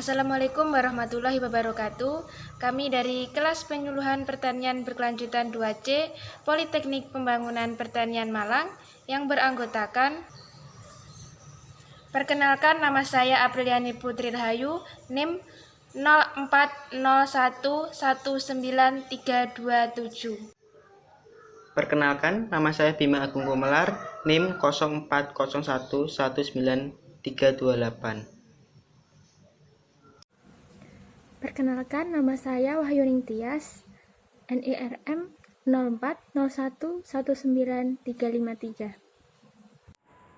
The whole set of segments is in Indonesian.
Assalamualaikum warahmatullahi wabarakatuh. Kami dari kelas penyuluhan pertanian berkelanjutan 2C Politeknik Pembangunan Pertanian Malang yang beranggotakan perkenalkan, nama saya Apriliani Putri Rahayu, NIM 0401193227. Perkenalkan, nama saya Bima Agung Gumelar, NIM 0401193328. Perkenalkan, nama saya Wahyuning Tias, NIRM 0401193353.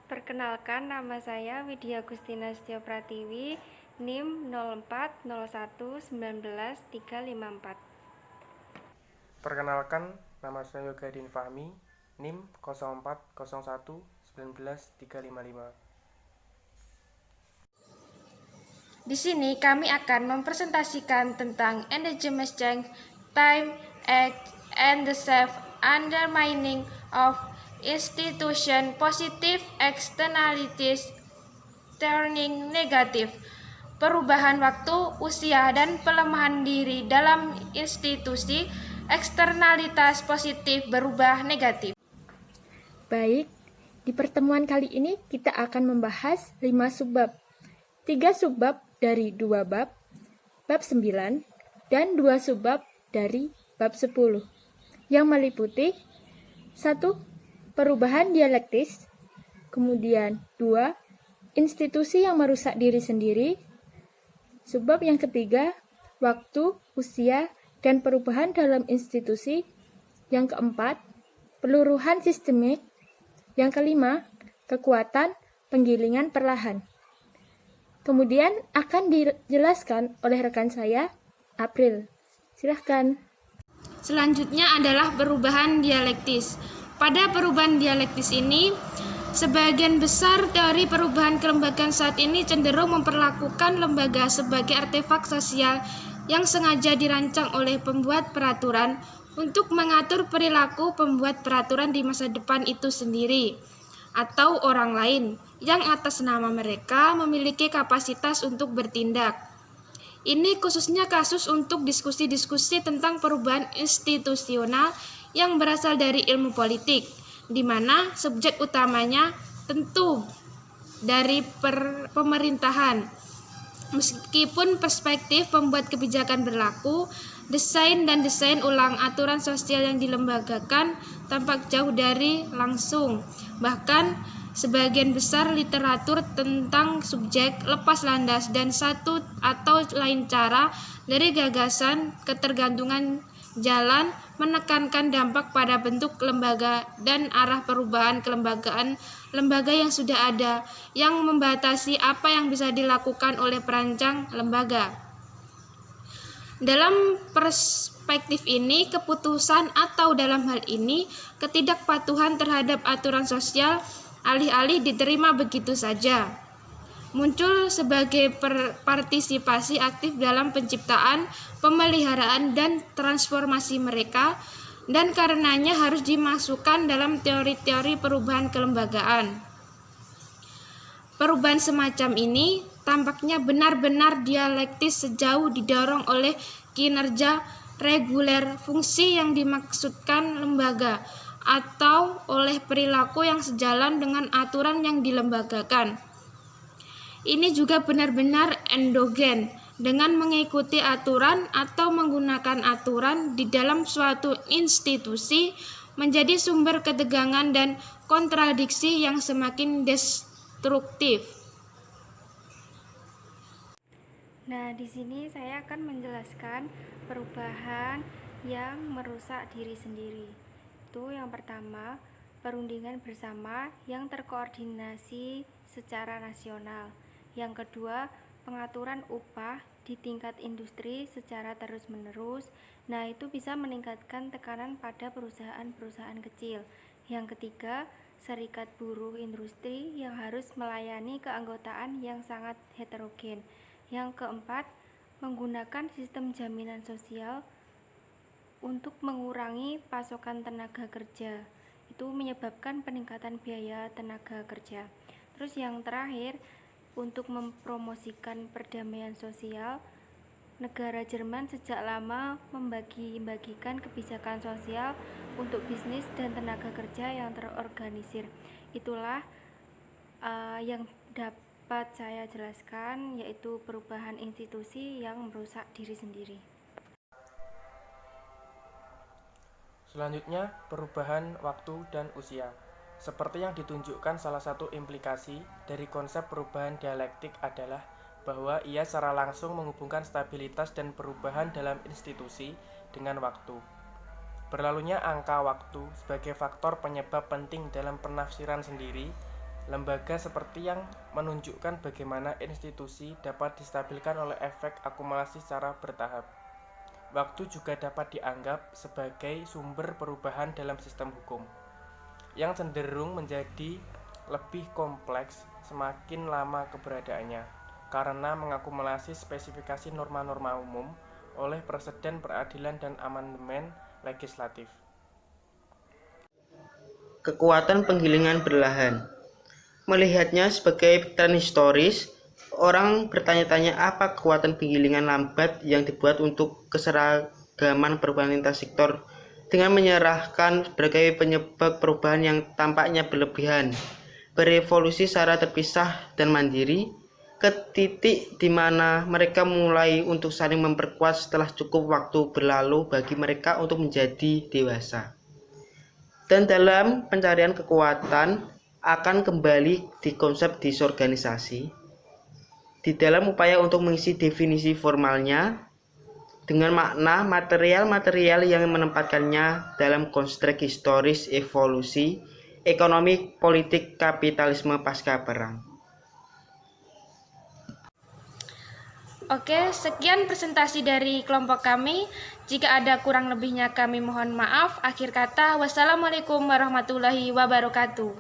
Perkenalkan, nama saya Widya Agustina Setio Pratiwi, NIM 0401191354. Perkenalkan, nama saya Yogadin Fahmi, NIM 0401191355. Di sini kami akan mempresentasikan tentang endogenous change, time, act, and the self undermining of institution, positive externalities turning negative, perubahan waktu, usia, dan pelemahan diri dalam institusi, eksternalitas positif berubah negatif. Baik, di pertemuan kali ini kita akan membahas 5 subbab. 3 subbab dari 2 bab 9, dan 2 subbab dari bab 10, yang meliputi 1. Perubahan dialektis, kemudian 2. Institusi yang merusak diri sendiri, subbab yang ketiga, waktu, usia, dan perubahan dalam institusi, yang keempat, peluruhan sistemik, yang kelima, kekuatan penggilingan perlahan. Kemudian akan dijelaskan oleh rekan saya, April. Silahkan. Selanjutnya adalah perubahan dialektis. Pada perubahan dialektis ini, sebagian besar teori perubahan kelembagaan saat ini cenderung memperlakukan lembaga sebagai artefak sosial yang sengaja dirancang oleh pembuat peraturan untuk mengatur perilaku pembuat peraturan di masa depan itu sendiri atau orang lain yang atas nama mereka memiliki kapasitas untuk bertindak. Ini khususnya kasus untuk diskusi-diskusi tentang perubahan institusional yang berasal dari ilmu politik, di mana subjek utamanya tentu dari pemerintahan. Meskipun perspektif pembuat kebijakan berlaku, desain ulang aturan sosial yang dilembagakan tampak jauh dari langsung. Bahkan sebagian besar literatur tentang subjek lepas landas dan satu atau lain cara dari gagasan ketergantungan jalan menekankan dampak pada bentuk lembaga dan arah perubahan kelembagaan lembaga yang sudah ada, yang membatasi apa yang bisa dilakukan oleh perancang lembaga. Dalam perspektif ini, keputusan atau dalam hal ini ketidakpatuhan terhadap aturan sosial alih-alih diterima begitu saja, muncul sebagai partisipasi aktif dalam penciptaan, pemeliharaan, dan transformasi mereka, dan karenanya harus dimasukkan dalam teori-teori perubahan kelembagaan. Perubahan semacam ini tampaknya benar-benar dialektis sejauh didorong oleh kinerja reguler fungsi yang dimaksudkan lembaga, atau oleh perilaku yang sejalan dengan aturan yang dilembagakan. Ini juga benar-benar endogen, dengan mengikuti aturan atau menggunakan aturan di dalam suatu institusi menjadi sumber ketegangan dan kontradiksi yang semakin destruktif. Nah, di sini saya akan menjelaskan perubahan yang merusak diri sendiri. Itu yang pertama, perundingan bersama yang terkoordinasi secara nasional. Yang kedua, pengaturan upah di tingkat industri secara terus-menerus. Nah, itu bisa meningkatkan tekanan pada perusahaan-perusahaan kecil. Yang ketiga, serikat buruh industri yang harus melayani keanggotaan yang sangat heterogen. Yang keempat, menggunakan sistem jaminan sosial untuk mengurangi pasokan tenaga kerja. Itu menyebabkan peningkatan biaya tenaga kerja. Terus yang terakhir, untuk mempromosikan perdamaian sosial, negara Jerman sejak lama membagi-bagikan kebijakan sosial untuk bisnis dan tenaga kerja yang terorganisir. Itulah yang dapat saya jelaskan, yaitu perubahan institusi yang merusak diri sendiri. Selanjutnya, perubahan waktu dan usia. Seperti yang ditunjukkan, salah satu implikasi dari konsep perubahan dialektik adalah bahwa ia secara langsung menghubungkan stabilitas dan perubahan dalam institusi dengan waktu. Berlalunya angka waktu sebagai faktor penyebab penting dalam penafsiran sendiri, lembaga seperti yang menunjukkan bagaimana institusi dapat distabilkan oleh efek akumulasi secara bertahap. Waktu juga dapat dianggap sebagai sumber perubahan dalam sistem hukum, yang cenderung menjadi lebih kompleks semakin lama keberadaannya, karena mengakumulasi spesifikasi norma-norma umum oleh preseden peradilan dan amandemen legislatif. Kekuatan penggilingan berlahan. Melihatnya sebagai tren historis, orang bertanya-tanya apa kekuatan penggilingan lambat yang dibuat untuk keseragaman perubahan lintas sektor dengan menyerahkan berbagai penyebab perubahan yang tampaknya berlebihan, berevolusi secara terpisah dan mandiri, ke titik di mana mereka mulai untuk saling memperkuat setelah cukup waktu berlalu bagi mereka untuk menjadi dewasa. Dan dalam pencarian kekuatan akan kembali di konsep disorganisasi, di dalam upaya untuk mengisi definisi formalnya dengan makna material-material yang menempatkannya dalam konstruk historis evolusi ekonomi politik kapitalisme pasca perang. Oke, sekian presentasi dari kelompok kami. Jika ada kurang lebihnya kami mohon maaf. Akhir kata, wassalamualaikum warahmatullahi wabarakatuh.